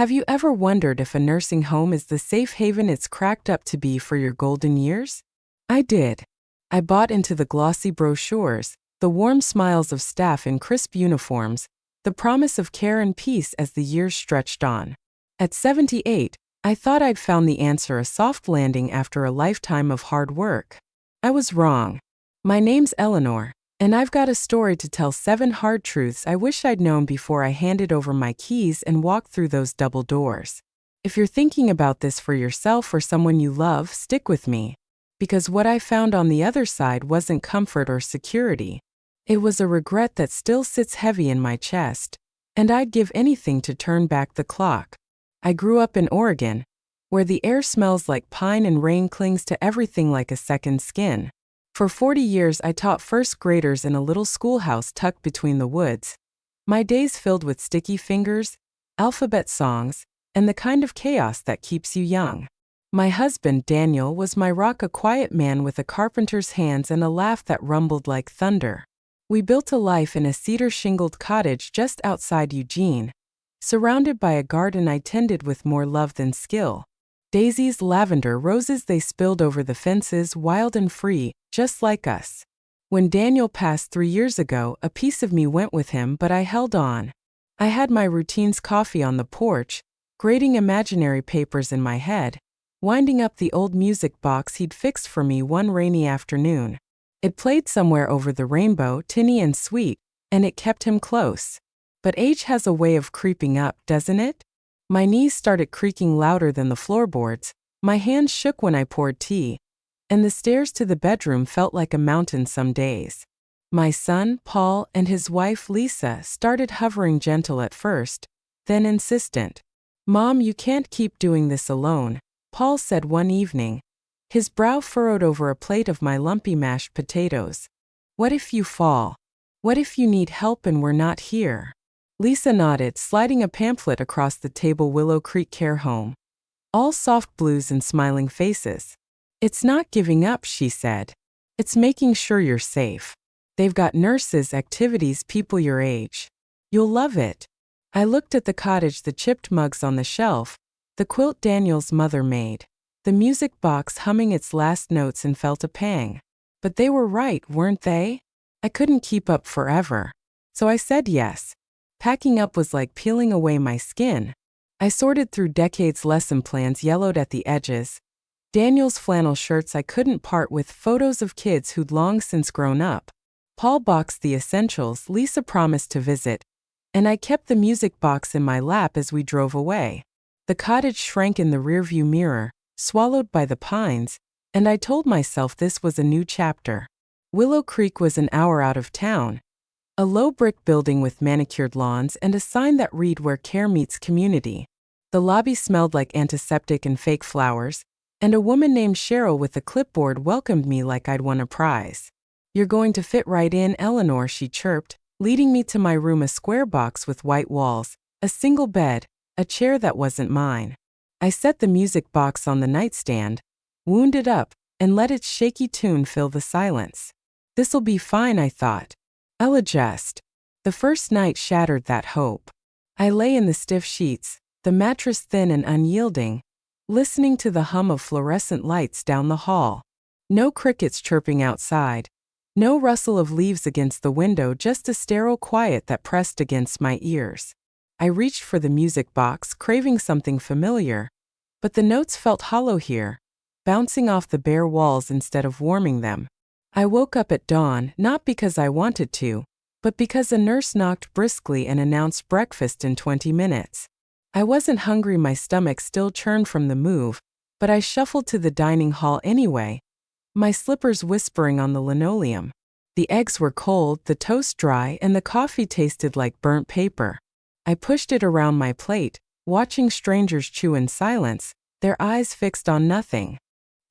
Have you ever wondered if a nursing home is the safe haven it's cracked up to be for your golden years? I did. I bought into the glossy brochures, the warm smiles of staff in crisp uniforms, the promise of care and peace as the years stretched on. At 78, I thought I'd found the answer, a soft landing after a lifetime of hard work. I was wrong. My name's Eleanor, and I've got a story to tell, 7 hard truths I wish I'd known before I handed over my keys and walked through those double doors. If you're thinking about this for yourself or someone you love, stick with me. Because what I found on the other side wasn't comfort or security. It was a regret that still sits heavy in my chest, and I'd give anything to turn back the clock. I grew up in Oregon, where the air smells like pine and rain clings to everything like a second skin. For 40 years I taught first graders in a little schoolhouse tucked between the woods. My days filled with sticky fingers, alphabet songs, and the kind of chaos that keeps you young. My husband, Daniel, was my rock, a quiet man with a carpenter's hands and a laugh that rumbled like thunder. We built a life in a cedar-shingled cottage just outside Eugene, surrounded by a garden I tended with more love than skill. Daisies, lavender, roses, they spilled over the fences, wild and free, just like us. When Daniel passed 3 years ago, a piece of me went with him, but I held on. I had my routine's coffee on the porch, grading imaginary papers in my head, winding up the old music box he'd fixed for me one rainy afternoon. It played Somewhere Over the Rainbow, tinny and sweet, and it kept him close. But age has a way of creeping up, doesn't it? My knees started creaking louder than the floorboards, my hands shook when I poured tea, and the stairs to the bedroom felt like a mountain some days. My son, Paul, and his wife, Lisa, started hovering, gentle at first, then insistent. "Mom, you can't keep doing this alone," Paul said one evening, his brow furrowed over a plate of my lumpy mashed potatoes. "What if you fall? What if you need help and we're not here?" Lisa nodded, sliding a pamphlet across the table. Willow Creek Care Home. All soft blues and smiling faces. "It's not giving up," she said. "It's making sure you're safe. They've got nurses, activities, people your age. You'll love it." I looked at the cottage, the chipped mugs on the shelf, the quilt Daniel's mother made, the music box humming its last notes, and felt a pang. But they were right, weren't they? I couldn't keep up forever. So I said yes. Packing up was like peeling away my skin. I sorted through decades' lesson plans yellowed at the edges, Daniel's flannel shirts I couldn't part with, photos of kids who'd long since grown up. Paul boxed the essentials, Lisa promised to visit, and I kept the music box in my lap as we drove away. The cottage shrank in the rearview mirror, swallowed by the pines, and I told myself this was a new chapter. Willow Creek was an hour out of town, a low brick building with manicured lawns and a sign that read "Where Care Meets Community." The lobby smelled like antiseptic and fake flowers, and a woman named Cheryl with a clipboard welcomed me like I'd won a prize. "You're going to fit right in, Eleanor," she chirped, leading me to my room, a square box with white walls, a single bed, a chair that wasn't mine. I set the music box on the nightstand, wound it up, and let its shaky tune fill the silence. "This'll be fine," I thought. "I'll adjust." The first night shattered that hope. I lay in the stiff sheets, the mattress thin and unyielding, listening to the hum of fluorescent lights down the hall. No crickets chirping outside, no rustle of leaves against the window, just a sterile quiet that pressed against my ears. I reached for the music box, craving something familiar, but the notes felt hollow here, bouncing off the bare walls instead of warming them. I woke up at dawn, not because I wanted to, but because a nurse knocked briskly and announced breakfast in 20 minutes. I wasn't hungry, my stomach still churned from the move, but I shuffled to the dining hall anyway, my slippers whispering on the linoleum. The eggs were cold, the toast dry, and the coffee tasted like burnt paper. I pushed it around my plate, watching strangers chew in silence, their eyes fixed on nothing.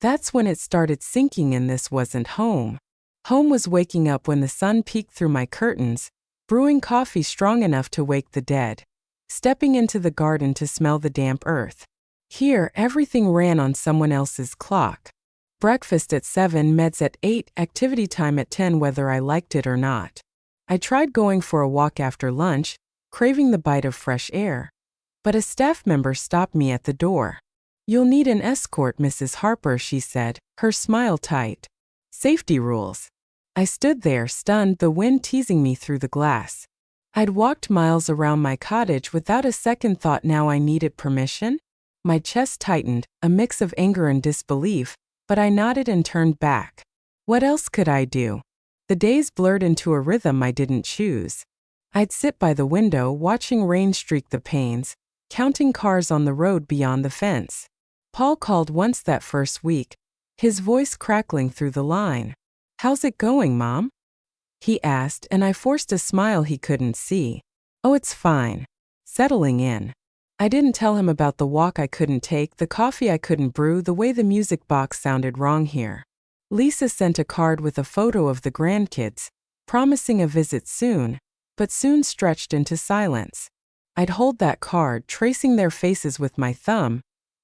That's when it started sinking in: this wasn't home. Home was waking up when the sun peeked through my curtains, brewing coffee strong enough to wake the dead, stepping into the garden to smell the damp earth. Here, everything ran on someone else's clock. Breakfast at 7, meds at 8, activity time at 10, whether I liked it or not. I tried going for a walk after lunch, craving the bite of fresh air. but a staff member stopped me at the door. "You'll need an escort, Mrs. Harper," she said, her smile tight. "Safety rules." I stood there, stunned, the wind teasing me through the glass. I'd walked miles around my cottage without a second thought. Now I needed permission? My chest tightened, a mix of anger and disbelief, but I nodded and turned back. What else could I do? The days blurred into a rhythm I didn't choose. I'd sit by the window, watching rain streak the panes, counting cars on the road beyond the fence. Paul called once that first week, his voice crackling through the line. "How's it going, Mom?" he asked, and I forced a smile he couldn't see. "Oh, it's fine. Settling in." I didn't tell him about the walk I couldn't take, the coffee I couldn't brew, the way the music box sounded wrong here. Lisa sent a card with a photo of the grandkids, promising a visit soon, but soon stretched into silence. I'd hold that card, tracing their faces with my thumb,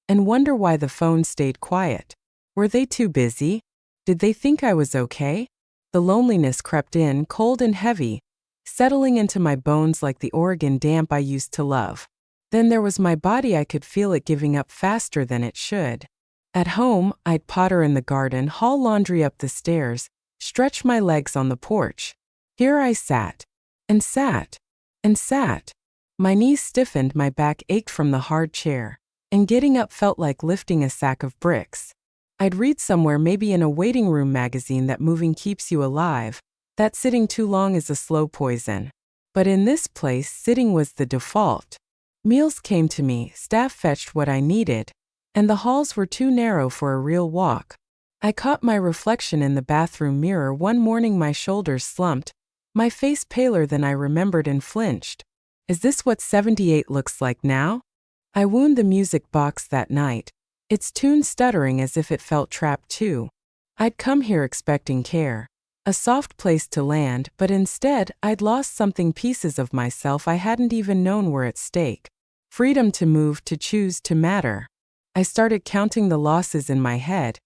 and wonder why the phone stayed quiet. Were they too busy? Did they think I was okay? The loneliness crept in, cold and heavy, settling into my bones like the Oregon damp I used to love. Then there was my body. I could feel it giving up faster than it should. At home, I'd potter in the garden, haul laundry up the stairs, stretch my legs on the porch. Here I sat, and sat, and sat. My knees stiffened, my back ached from the hard chair, and getting up felt like lifting a sack of bricks. I'd read somewhere, maybe in a waiting room magazine, that moving keeps you alive, that sitting too long is a slow poison. But in this place, sitting was the default. Meals came to me, staff fetched what I needed, and the halls were too narrow for a real walk. I caught my reflection in the bathroom mirror one morning, my shoulders slumped, my face paler than I remembered, and flinched. Is this what 78 looks like now? I wound the music box that night, its tune stuttering as if it felt trapped too. I'd come here expecting care, a soft place to land, but instead I'd lost something, pieces of myself I hadn't even known were at stake. Freedom to move, to choose, to matter. I started counting the losses in my head,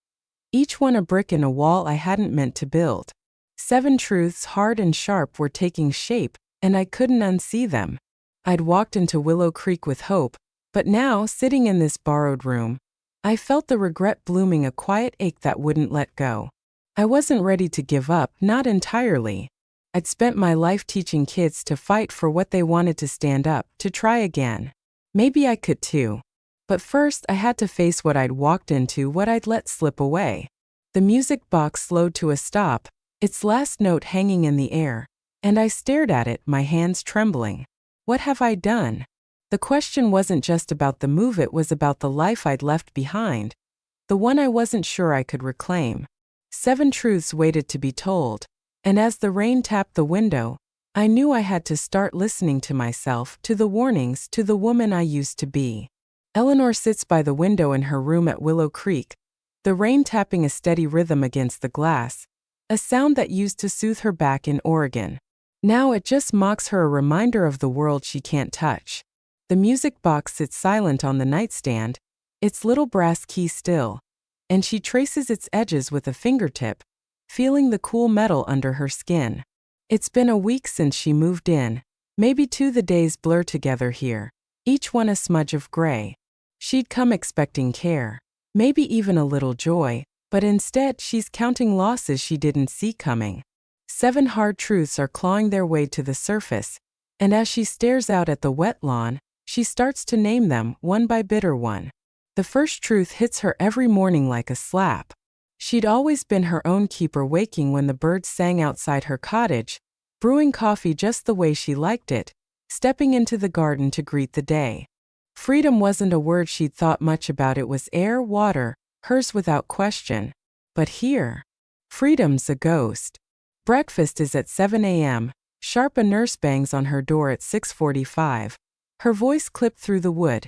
each one a brick in a wall I hadn't meant to build. 7 truths, hard and sharp, were taking shape, and I couldn't unsee them. I'd walked into Willow Creek with hope, but now, sitting in this borrowed room, I felt the regret blooming, a quiet ache that wouldn't let go. I wasn't ready to give up, not entirely. I'd spent my life teaching kids to fight for what they wanted, to stand up, to try again. Maybe I could too. But first I had to face what I'd walked into, what I'd let slip away. The music box slowed to a stop, its last note hanging in the air, and I stared at it, my hands trembling. What have I done? The question wasn't just about the move, it was about the life I'd left behind, the one I wasn't sure I could reclaim. 7 truths waited to be told, and as the rain tapped the window, I knew I had to start listening to myself, to the warnings, to the woman I used to be. Eleanor sits by the window in her room at Willow Creek, the rain tapping a steady rhythm against the glass, a sound that used to soothe her back in Oregon. Now it just mocks her, a reminder of the world she can't touch. The music box sits silent on the nightstand, its little brass key still, and she traces its edges with a fingertip, feeling the cool metal under her skin. It's been a week since she moved in, maybe 2. The days blur together here, each one a smudge of gray. She'd come expecting care, maybe even a little joy, but instead she's counting losses she didn't see coming. 7 hard truths are clawing their way to the surface, and as she stares out at the wet lawn, she starts to name them, one by bitter one. The first truth hits her every morning like a slap. She'd always been her own keeper, waking when the birds sang outside her cottage, brewing coffee just the way she liked it, stepping into the garden to greet the day. Freedom wasn't a word she'd thought much about, it was air, water, hers without question. But here, freedom's a ghost. Breakfast is at 7 a.m., sharp, a nurse bangs on her door at 6:45. Her voice clipped through the wood.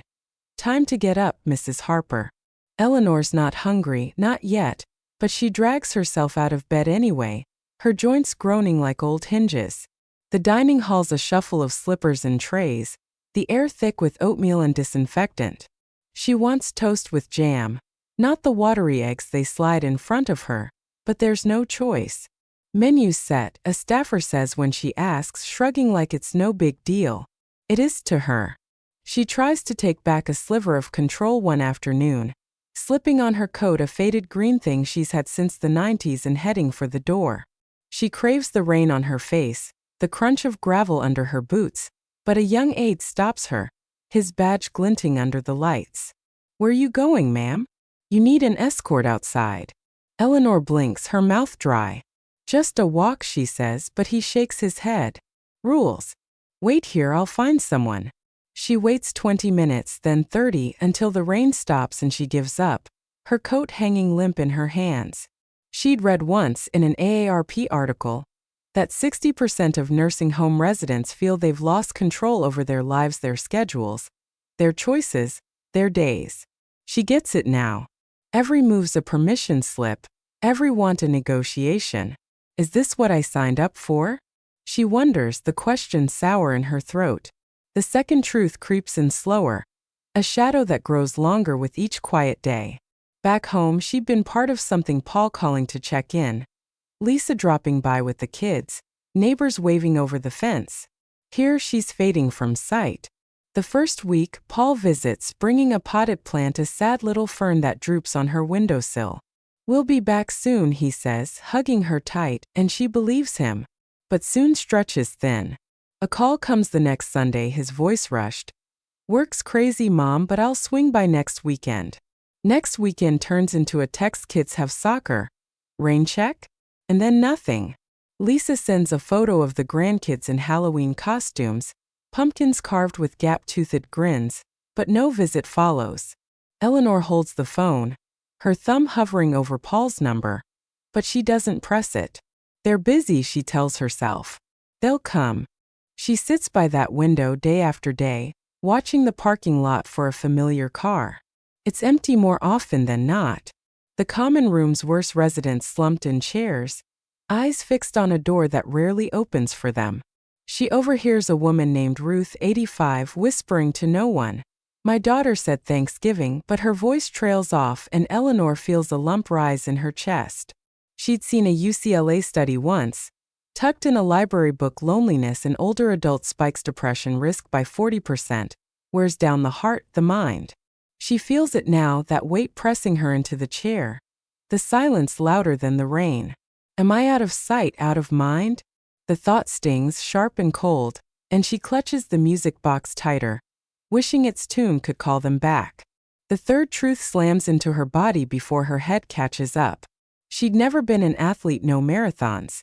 "Time to get up, Mrs. Harper." Eleanor's not hungry, not yet, but she drags herself out of bed anyway, her joints groaning like old hinges. The dining hall's a shuffle of slippers and trays, the air thick with oatmeal and disinfectant. She wants toast with jam, not the watery eggs they slide in front of her, but there's no choice. Menu set, a staffer says when she asks, shrugging like it's no big deal. It is to her. She tries to take back a sliver of control one afternoon, slipping on her coat a faded green thing she's had since the 90s and heading for the door. She craves the rain on her face, the crunch of gravel under her boots, but a young aide stops her, his badge glinting under the lights. "Where you going, ma'am? You need an escort outside." Eleanor blinks, her mouth dry. "Just a walk," she says, but he shakes his head. "Rules. Wait here, I'll find someone." She waits 20 minutes, then 30, until the rain stops and she gives up, her coat hanging limp in her hands. She'd read once in an AARP article that 60% of nursing home residents feel they've lost control over their lives, their schedules, their choices, their days. She gets it now. Every move's a permission slip, every want a negotiation. Is this what I signed up for? She wonders, the question sour in her throat. The second truth creeps in slower, a shadow that grows longer with each quiet day. Back home, she'd been part of something, Paul calling to check in, Lisa dropping by with the kids, neighbors waving over the fence. Here she's fading from sight. The first week, Paul visits, bringing a potted plant, a sad little fern that droops on her windowsill. "We'll be back soon," he says, hugging her tight, and she believes him. But soon stretches thin. A call comes the next Sunday, his voice rushed. "Work's crazy, Mom, but I'll swing by next weekend." Next weekend turns into a text, "Kids have soccer. Rain check?" And then nothing. Lisa sends a photo of the grandkids in Halloween costumes, pumpkins carved with gap-toothed grins, but no visit follows. Eleanor holds the phone, her thumb hovering over Paul's number, but she doesn't press it. They're busy, she tells herself. They'll come. She sits by that window day after day, watching the parking lot for a familiar car. It's empty more often than not. The common room's worst residents slumped in chairs, eyes fixed on a door that rarely opens for them. She overhears a woman named Ruth, 85, whispering to no one. "My daughter said Thanksgiving," but her voice trails off and Eleanor feels a lump rise in her chest. She'd seen a UCLA study once. Tucked in a library book, loneliness in older adults spikes depression risk by 40%, wears down the heart, the mind. She feels it now, that weight pressing her into the chair. The silence louder than the rain. Am I out of sight, out of mind? The thought stings, sharp and cold, and she clutches the music box tighter, wishing its tune could call them back. The third truth slams into her body before her head catches up. She'd never been an athlete, no marathons,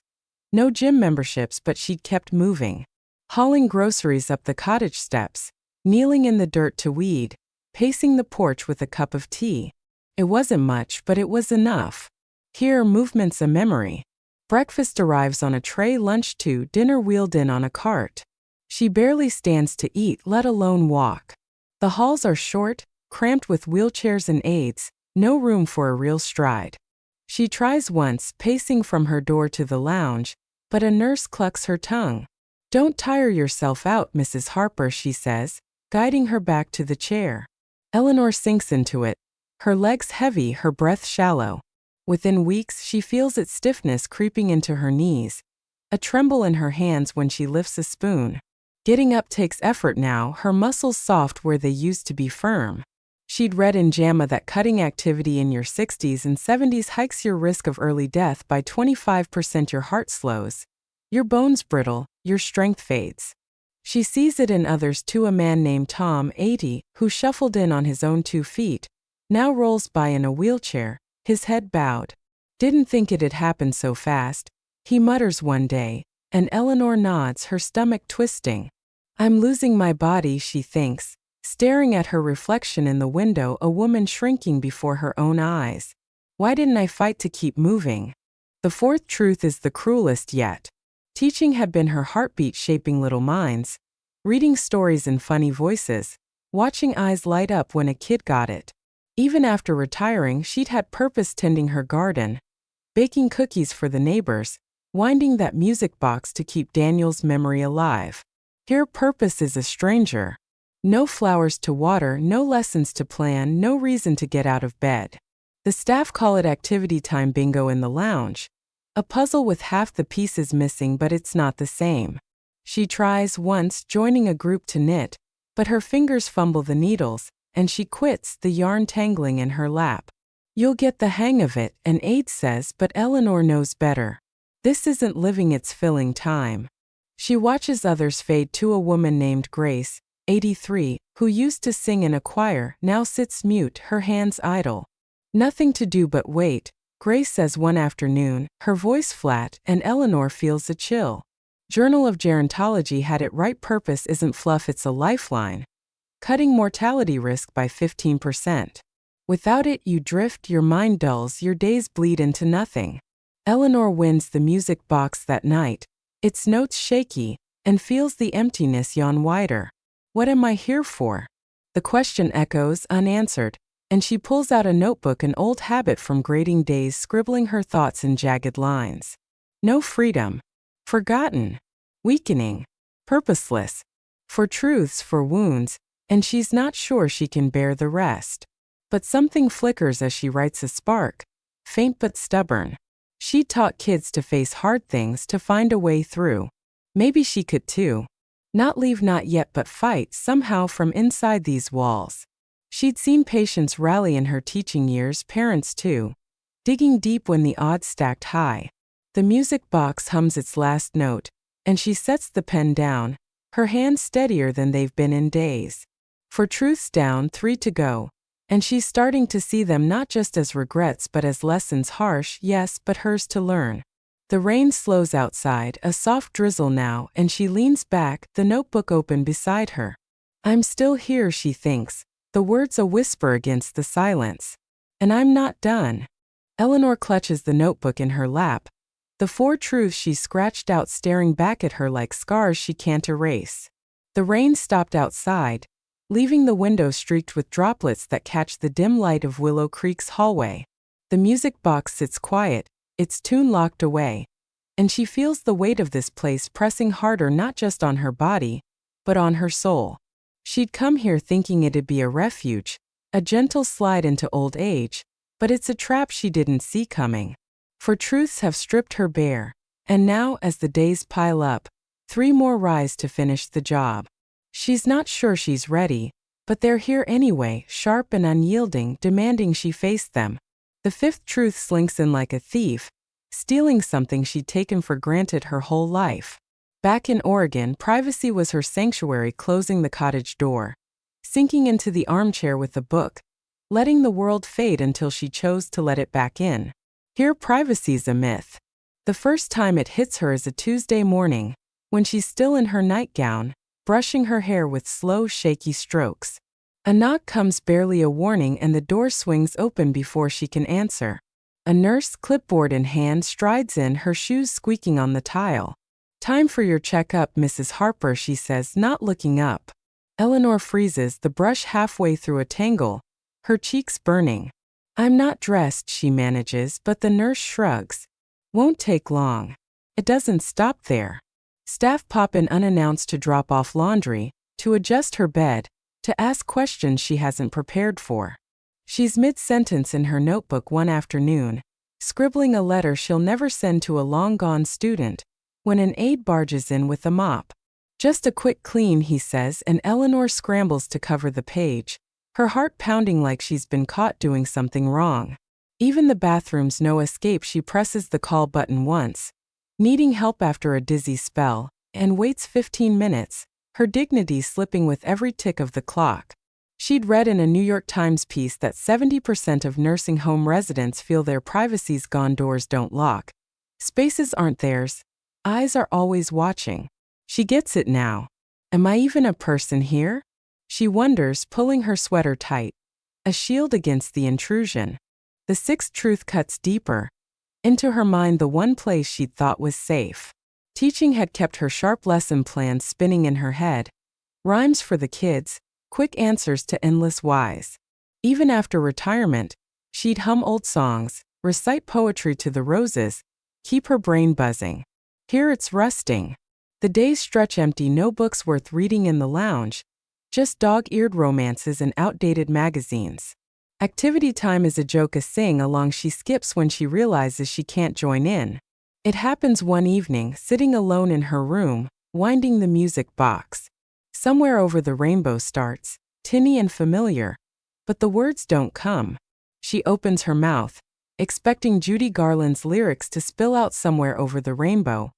no gym memberships, but she'd kept moving. Hauling groceries up the cottage steps, kneeling in the dirt to weed, pacing the porch with a cup of tea. It wasn't much, but it was enough. Here, movement's a memory. Breakfast arrives on a tray, lunch too, dinner wheeled in on a cart. She barely stands to eat, let alone walk. The halls are short, cramped with wheelchairs and aides, no room for a real stride. She tries once, pacing from her door to the lounge, but a nurse clucks her tongue. "Don't tire yourself out, Mrs. Harper," she says, guiding her back to the chair. Eleanor sinks into it, her legs heavy, her breath shallow. Within weeks, she feels its stiffness creeping into her knees, a tremble in her hands when she lifts a spoon. Getting up takes effort now, her muscles soft where they used to be firm. She'd read in JAMA that cutting activity in your 60s and 70s hikes your risk of early death by 25%. Your heart slows, your bones brittle, your strength fades. She sees it in others too. A man named Tom, 80, who shuffled in on his own 2 feet, now rolls by in a wheelchair, his head bowed. "Didn't think it'd happen so fast," he mutters one day, and Eleanor nods, her stomach twisting. "I'm losing my body," she thinks, staring at her reflection in the window, a woman shrinking before her own eyes. Why didn't I fight to keep moving? The fourth truth is the cruelest yet. Teaching had been her heartbeat, shaping little minds, reading stories in funny voices, watching eyes light up when a kid got it. Even after retiring, she'd had purpose, tending her garden, baking cookies for the neighbors, winding that music box to keep Daniel's memory alive. Here purpose is a stranger. No flowers to water, no lessons to plan, no reason to get out of bed. The staff call it activity time bingo in the lounge. A puzzle with half the pieces missing, but it's not the same. She tries once, joining a group to knit, But her fingers fumble the needles, and she quits, the yarn tangling in her lap. You'll get the hang of it, an aide says, but Eleanor knows better. This isn't living, it's filling time. She watches others fade to a woman named Grace, 83, who used to sing in a choir, now sits mute, her hands idle. Nothing to do but wait, Grace says one afternoon, her voice flat, and Eleanor feels a chill. Journal of Gerontology had it right, purpose isn't fluff, it's a lifeline. Cutting mortality risk by 15%. Without it, you drift, your mind dulls, your days bleed into nothing. Eleanor winds the music box that night, its notes shaky, and feels the emptiness yawn wider. What am I here for? The question echoes unanswered, and she pulls out a notebook, an old habit from grading days, scribbling her thoughts in jagged lines. No freedom. Forgotten. Weakening. Purposeless. For truths, for wounds, and she's not sure she can bear the rest. But something flickers as she writes, a spark, faint but stubborn. She taught kids to face hard things, to find a way through. Maybe she could too. Not leave, not yet, but fight somehow from inside these walls. She'd seen patients rally in her teaching years, parents too, digging deep when the odds stacked high. The music box hums its last note, and she sets the pen down, her hands steadier than they've been in days. For truth's down, 3 to go, and she's starting to see them not just as regrets but as lessons, harsh, yes, but hers to learn. The rain slows outside, a soft drizzle now, and she leans back, the notebook open beside her. I'm still here, she thinks, the words a whisper against the silence. And I'm not done. Eleanor clutches the notebook in her lap, the 4 truths she scratched out staring back at her like scars she can't erase. The rain stopped outside, leaving the window streaked with droplets that catch the dim light of Willow Creek's hallway. The music box sits quiet, its tune locked away, and she feels the weight of this place pressing harder, not just on her body, but on her soul. She'd come here thinking it'd be a refuge, a gentle slide into old age, but it's a trap she didn't see coming. For truths have stripped her bare, and now, as the days pile up, 3 more rise to finish the job. She's not sure she's ready, but they're here anyway, sharp and unyielding, demanding she face them. The 5th truth slinks in like a thief, stealing something she'd taken for granted her whole life. Back in Oregon, privacy was her sanctuary, closing the cottage door, sinking into the armchair with a book, letting the world fade until she chose to let it back in. Here, privacy's a myth. The first time it hits her is a Tuesday morning, when she's still in her nightgown, brushing her hair with slow, shaky strokes. A knock comes, barely a warning, and the door swings open before she can answer. A nurse, clipboard in hand, strides in, her shoes squeaking on the tile. Time for your checkup, Mrs. Harper, she says, not looking up. Eleanor freezes, the brush halfway through a tangle, her cheeks burning. I'm not dressed, she manages, but the nurse shrugs. Won't take long. It doesn't stop there. Staff pop in unannounced to drop off laundry, to adjust her bed, to ask questions she hasn't prepared for. She's mid-sentence in her notebook one afternoon, scribbling a letter she'll never send to a long-gone student, when an aide barges in with a mop. Just a quick clean, he says, and Eleanor scrambles to cover the page, her heart pounding like she's been caught doing something wrong. Even the bathroom's no escape. She presses the call button once, needing help after a dizzy spell, and waits 15 minutes, her dignity slipping with every tick of the clock. She'd read in a New York Times piece that 70% of nursing home residents feel their privacy's gone, doors don't lock. Spaces aren't theirs. Eyes are always watching. She gets it now. Am I even a person here? She wonders, pulling her sweater tight, a shield against the intrusion. The 6th truth cuts deeper into her mind, the one place she'd thought was safe. Teaching had kept her sharp lesson plans spinning in her head. Rhymes for the kids, quick answers to endless whys. Even after retirement, she'd hum old songs, recite poetry to the roses, keep her brain buzzing. Here it's rusting. The days stretch empty, no books worth reading in the lounge, just dog-eared romances and outdated magazines. Activity time is a joke, a sing-along she skips when she realizes she can't join in. It happens one evening, sitting alone in her room, winding the music box. Somewhere over the rainbow starts, tinny and familiar, but the words don't come. She opens her mouth, expecting Judy Garland's lyrics to spill out somewhere over the rainbow.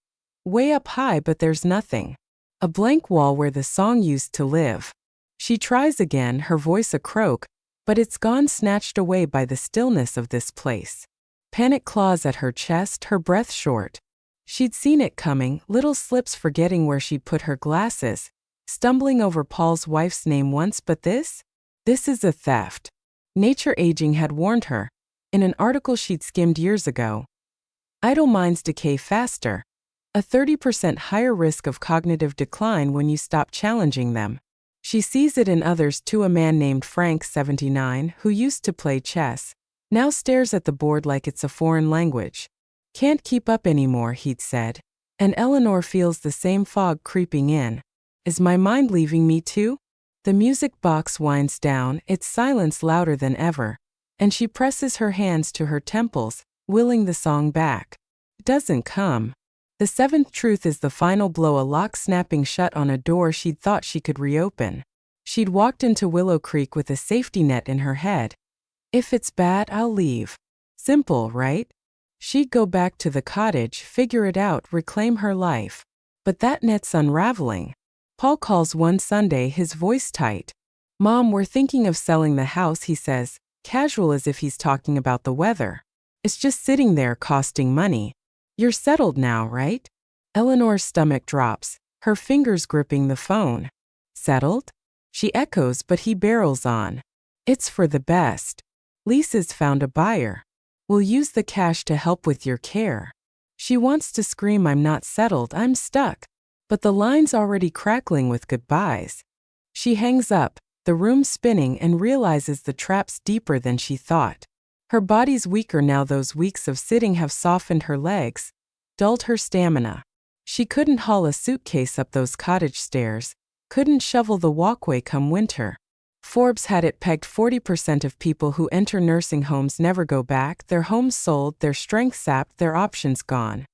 Way up high, but there's nothing. A blank wall where the song used to live. She tries again, her voice a croak, but it's gone, snatched away by the stillness of this place. Panic claws at her chest, her breath short. She'd seen it coming, little slips, forgetting where she'd put her glasses, stumbling over Paul's wife's name once, but this is a theft. Nature Aging had warned her, in an article she'd skimmed years ago. Idle minds decay faster. A 30% higher risk of cognitive decline when you stop challenging them. She sees it in others too. A man named Frank, 79, who used to play chess, now stares at the board like it's a foreign language. Can't keep up anymore, he'd said. And Eleanor feels the same fog creeping in. Is my mind leaving me too? The music box winds down, its silence louder than ever, and she presses her hands to her temples, willing the song back. It doesn't come. The seventh truth is the final blow, a lock snapping shut on a door she'd thought she could reopen. She'd walked into Willow Creek with a safety net in her head. If it's bad, I'll leave. Simple, right? She'd go back to the cottage, figure it out, reclaim her life. But that net's unraveling. Paul calls one Sunday, his voice tight. Mom, we're thinking of selling the house, he says, casual as if he's talking about the weather. It's just sitting there costing money. You're settled now, right? Eleanor's stomach drops, her fingers gripping the phone. Settled? She echoes, but he barrels on. It's for the best. Lisa's found a buyer. We'll use the cash to help with your care. She wants to scream, I'm not settled, I'm stuck. But the line's already crackling with goodbyes. She hangs up, the room spinning, and realizes the trap's deeper than she thought. Her body's weaker now. Those weeks of sitting have softened her legs, dulled her stamina. She couldn't haul a suitcase up those cottage stairs, couldn't shovel the walkway come winter. Forbes had it pegged 40% of people who enter nursing homes never go back, their homes sold, their strength sapped, their options gone.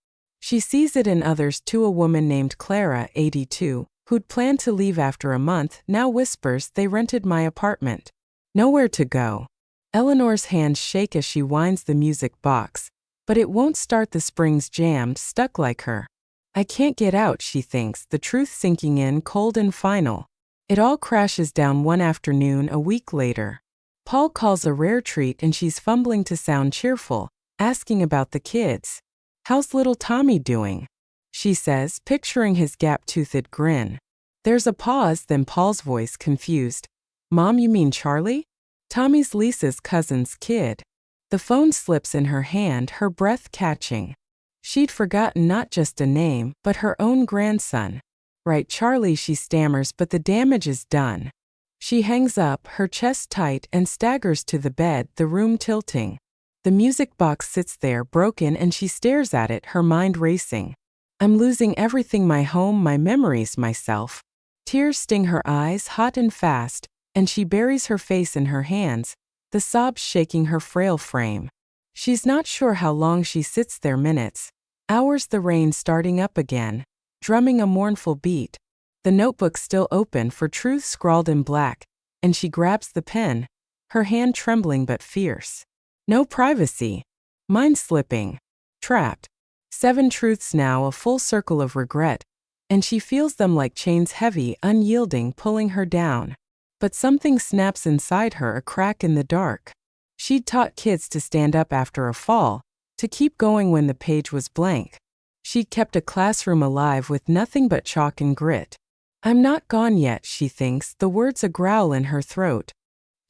She sees it in others too. A woman named Clara, 82, who'd planned to leave after a month, now whispers, they rented my apartment. Nowhere to go. Eleanor's hands shake as she winds the music box, but it won't start. The springs jammed, stuck like her. I can't get out, she thinks, the truth sinking in cold and final. It all crashes down one afternoon a week later. Paul calls a rare treat and she's fumbling to sound cheerful, asking about the kids. How's little Tommy doing? She says, picturing his gap-toothed grin. There's a pause, then Paul's voice confused. Mom, you mean Charlie? Tommy's Lisa's cousin's kid. The phone slips in her hand, her breath catching. She'd forgotten not just a name, but her own grandson. Right, Charlie, she stammers, but the damage is done. She hangs up, her chest tight, and staggers to the bed, the room tilting. The music box sits there, broken, and she stares at it, her mind racing. I'm losing everything, my home, my memories, myself. Tears sting her eyes, hot and fast, and she buries her face in her hands, the sobs shaking her frail frame. She's not sure how long she sits there, minutes, hours, the rain starting up again, drumming a mournful beat. The notebook still open, for truth scrawled in black, and she grabs the pen, her hand trembling but fierce. No privacy. Mind slipping. Trapped. 7 truths now, a full circle of regret, and she feels them like chains, heavy, unyielding, pulling her down. But something snaps inside her, a crack in the dark. She'd taught kids to stand up after a fall, to keep going when the page was blank. She'd kept a classroom alive with nothing but chalk and grit. I'm not gone yet, she thinks, the words a growl in her throat.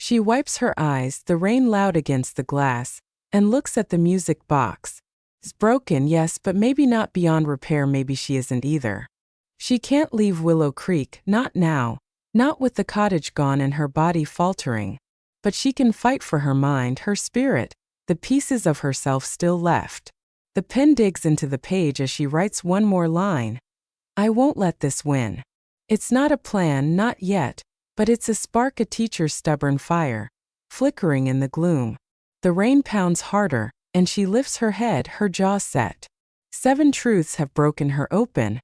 She wipes her eyes, the rain loud against the glass, and looks at the music box. It's broken, yes, but maybe not beyond repair. Maybe she isn't either. She can't leave Willow Creek, not now, not with the cottage gone and her body faltering. But she can fight for her mind, her spirit, the pieces of herself still left. The pen digs into the page as she writes one more line. I won't let this win. It's not a plan, not yet, but it's a spark, a teacher's stubborn fire, flickering in the gloom. The rain pounds harder, and she lifts her head, her jaw set. 7 truths have broken her open,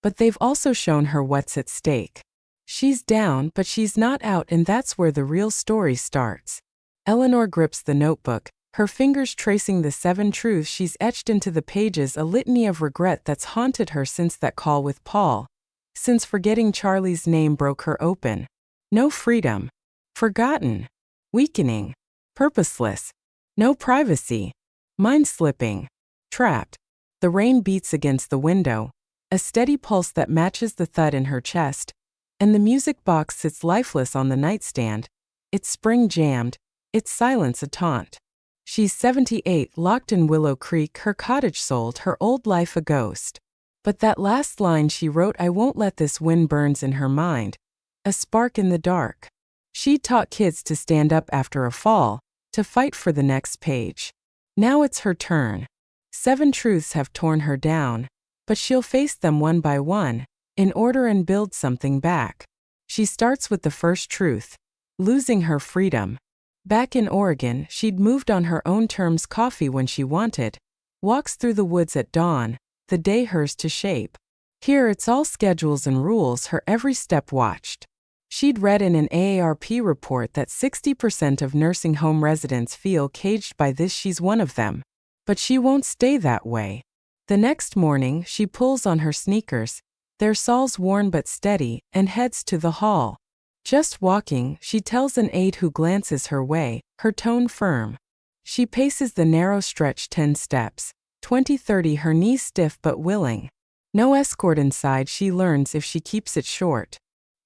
but they've also shown her what's at stake. She's down, but she's not out, and that's where the real story starts. Eleanor grips the notebook, her fingers tracing the 7 truths she's etched into the pages, a litany of regret that's haunted her since that call with Paul, since forgetting Charlie's name broke her open. No freedom. Forgotten. Weakening. Purposeless. No privacy. Mind-slipping. Trapped. The rain beats against the window, a steady pulse that matches the thud in her chest, and the music box sits lifeless on the nightstand, its spring jammed, its silence a taunt. She's 78, locked in Willow Creek, her cottage sold, her old life a ghost. But that last line she wrote, "I won't let this win," burns in her mind, a spark in the dark. She taught kids to stand up after a fall, to fight for the next page. Now it's her turn. 7 truths have torn her down, but she'll face them one by one, in order, and build something back. She starts with the first truth: losing her freedom. Back in Oregon, she'd moved on her own terms, coffee when she wanted, walks through the woods at dawn, the day hers to shape. Here it's all schedules and rules, her every step watched. She'd read in an AARP report that 60% of nursing home residents feel caged by this. She's one of them. But she won't stay that way. The next morning, she pulls on her sneakers, their soles worn but steady, and heads to the hall. Just walking, she tells an aide who glances her way, her tone firm. She paces the narrow stretch 10 steps, 20-30, her knees stiff but willing. No escort inside, she learns, if she keeps it short.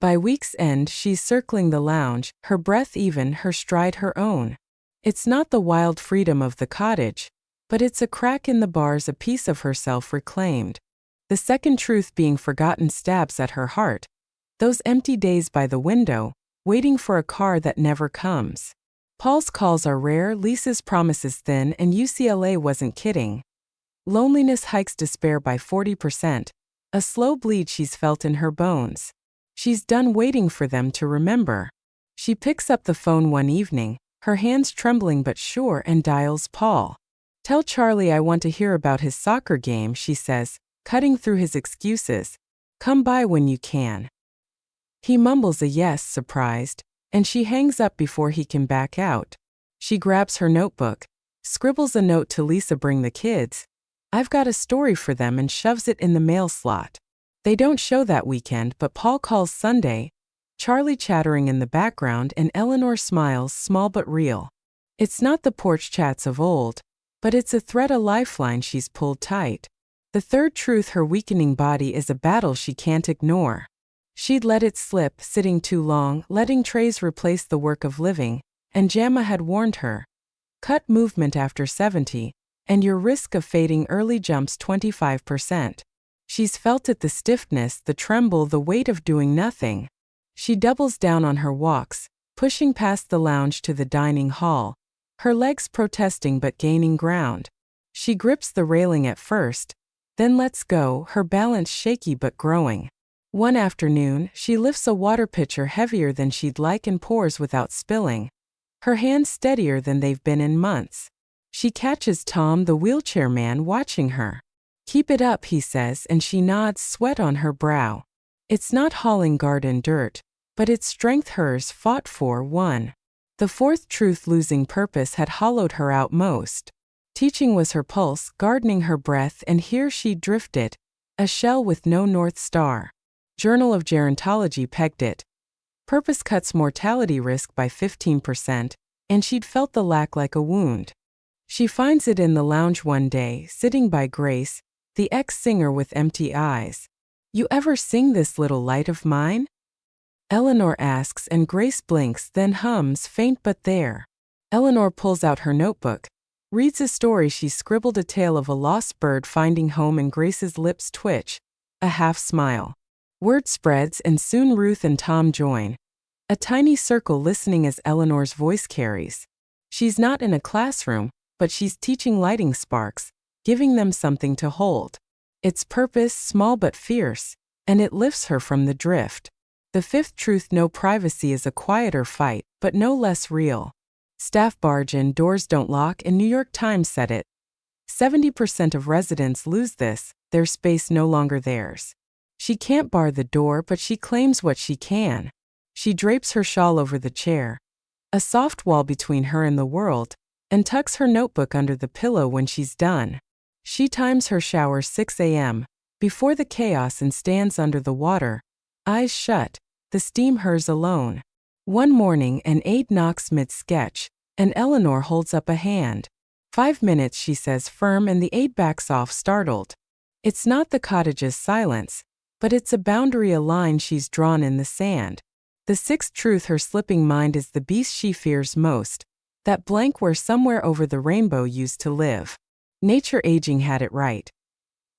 By week's end, she's circling the lounge, her breath even, her stride her own. It's not the wild freedom of the cottage, but it's a crack in the bars, a piece of herself reclaimed. The second truth, being forgotten, stabs at her heart. Those empty days by the window, waiting for a car that never comes. Paul's calls are rare, Lisa's promises thin, and UCLA wasn't kidding. Loneliness hikes despair by 40%, a slow bleed she's felt in her bones. She's done waiting for them to remember. She picks up the phone one evening, her hands trembling but sure, and dials Paul. "Tell Charlie I want to hear about his soccer game," she says, cutting through his excuses. "Come by when you can." He mumbles a yes, surprised, and she hangs up before he can back out. She grabs her notebook, scribbles a note to Lisa, "Bring the kids. I've got a story for them," and shoves it in the mail slot. They don't show that weekend, but Paul calls Sunday, Charlie chattering in the background, and Eleanor smiles, small but real. It's not the porch chats of old, but it's a thread, a lifeline she's pulled tight. The third truth: her weakening body is a battle she can't ignore. She'd let it slip, sitting too long, letting trays replace the work of living, and Jamma had warned her. Cut movement after 70, and your risk of fading early jumps 25%. She's felt it: the stiffness, the tremble, the weight of doing nothing. She doubles down on her walks, pushing past the lounge to the dining hall, her legs protesting but gaining ground. She grips the railing at first, then lets go, her balance shaky but growing. One afternoon, she lifts a water pitcher heavier than she'd like and pours without spilling, her hands steadier than they've been in months. She catches Tom, the wheelchair man, watching her. "Keep it up," he says, and she nods, sweat on her brow. It's not hauling garden dirt, but it's strength hers, fought for, won. The fourth truth: losing purpose had hollowed her out most. Teaching was her pulse, gardening her breath, and here she drifted, a shell with no North Star. Journal of Gerontology pegged it. Purpose cuts mortality risk by 15%, and she'd felt the lack like a wound. She finds it in the lounge one day, sitting by Grace, the ex-singer, with empty eyes. "You ever sing this little light of mine?" Eleanor asks, and Grace blinks, then hums, faint but there. Eleanor pulls out her notebook, reads a story she scribbled, a tale of a lost bird finding home, and Grace's lips twitch, a half smile. Word spreads, and soon Ruth and Tom join. A tiny circle listening as Eleanor's voice carries. She's not in a classroom, but she's teaching, lighting sparks, giving them something to hold. Its purpose, small but fierce, and it lifts her from the drift. The fifth truth: no privacy is a quieter fight, but no less real. Staff barge in, doors don't lock, and New York Times said it. 70% of residents lose this, their space no longer theirs. She can't bar the door, but she claims what she can. She drapes her shawl over the chair, a soft wall between her and the world, and tucks her notebook under the pillow when she's done. She times her shower 6 a.m. before the chaos and stands under the water, eyes shut, the steam hers alone. One morning an aide knocks mid-sketch, and Eleanor holds up a hand. 5 minutes, she says firm, and the aide backs off startled. It's not the cottage's silence, but it's a boundary, a line she's drawn in the sand. The sixth truth, her slipping mind is the beast she fears most, that blank where somewhere over the rainbow used to live. Nature aging had it right.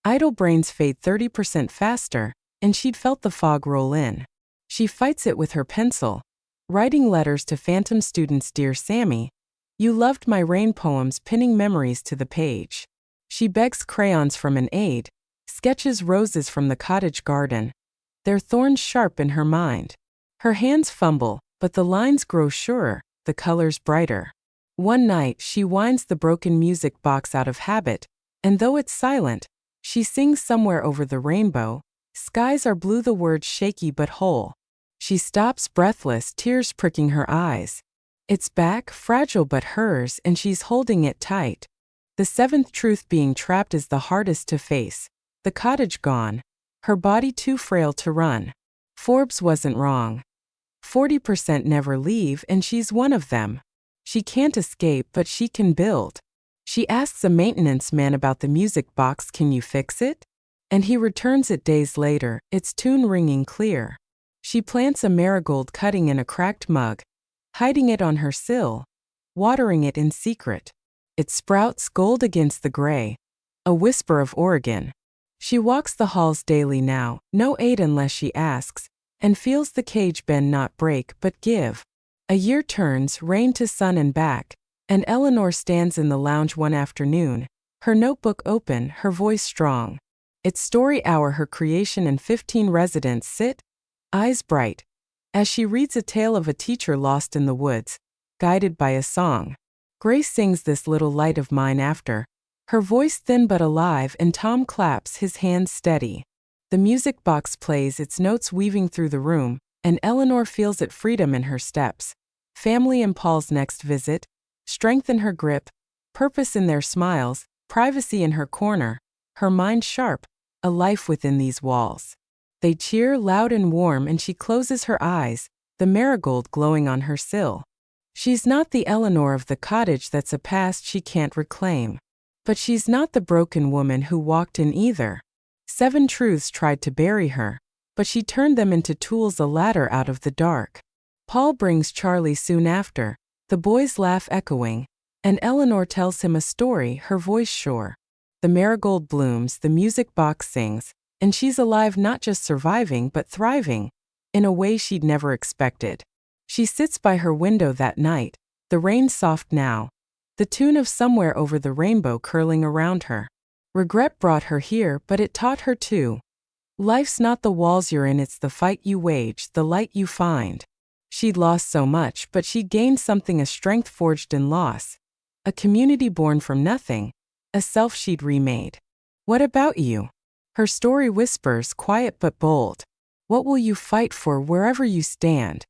Idle brains fade 30% faster, and she'd felt the fog roll in. She fights it with her pencil, writing letters to phantom students. Dear Sammy, you loved my rain poems, pinning memories to the page. She begs crayons from an aide, sketches roses from the cottage garden, their thorns sharp in her mind. Her hands fumble, but the lines grow surer, the colors brighter. One night she winds the broken music box out of habit, and though it's silent, she sings somewhere over the rainbow. Skies are blue, the words shaky but whole. She stops breathless, tears pricking her eyes. It's back, fragile but hers, and she's holding it tight. The seventh truth, being trapped is the hardest to face. The cottage gone, her body too frail to run. Forbes wasn't wrong. 40% never leave, and she's one of them. She can't escape, but she can build. She asks a maintenance man about the music box, can you fix it? And he returns it days later, its tune ringing clear. She plants a marigold cutting in a cracked mug, hiding it on her sill, watering it in secret. It sprouts gold against the gray, a whisper of Oregon. She walks the halls daily now, no aid unless she asks, and feels the cage bend, not break but give. A year turns, rain to sun and back, and Eleanor stands in the lounge one afternoon, her notebook open, her voice strong. It's story hour, her creation, and 15 residents sit, eyes bright, as she reads a tale of a teacher lost in the woods, guided by a song. Grace sings This Little Light of Mine after, her voice thin but alive, and Tom claps, his hands steady. The music box plays, its notes weaving through the room, and Eleanor feels it, freedom in her steps. Family in Paul's next visit, strength in her grip, purpose in their smiles, privacy in her corner, her mind sharp, a life within these walls. They cheer loud and warm, and she closes her eyes, the marigold glowing on her sill. She's not the Eleanor of the cottage, that's a past she can't reclaim. But she's not the broken woman who walked in either. 7 truths tried to bury her, but she turned them into tools, a ladder out of the dark. Paul brings Charlie soon after, the boys laugh echoing, and Eleanor tells him a story, her voice sure. The marigold blooms, the music box sings, and she's alive, not just surviving but thriving, in a way she'd never expected. She sits by her window that night, the rain soft now, the tune of Somewhere Over the Rainbow curling around her. Regret brought her here, but it taught her too. Life's not the walls you're in, it's the fight you wage, the light you find. She'd lost so much, but she'd gained something, a strength forged in loss, a community born from nothing, a self she'd remade. What about you? Her story whispers, quiet but bold. What will you fight for wherever you stand?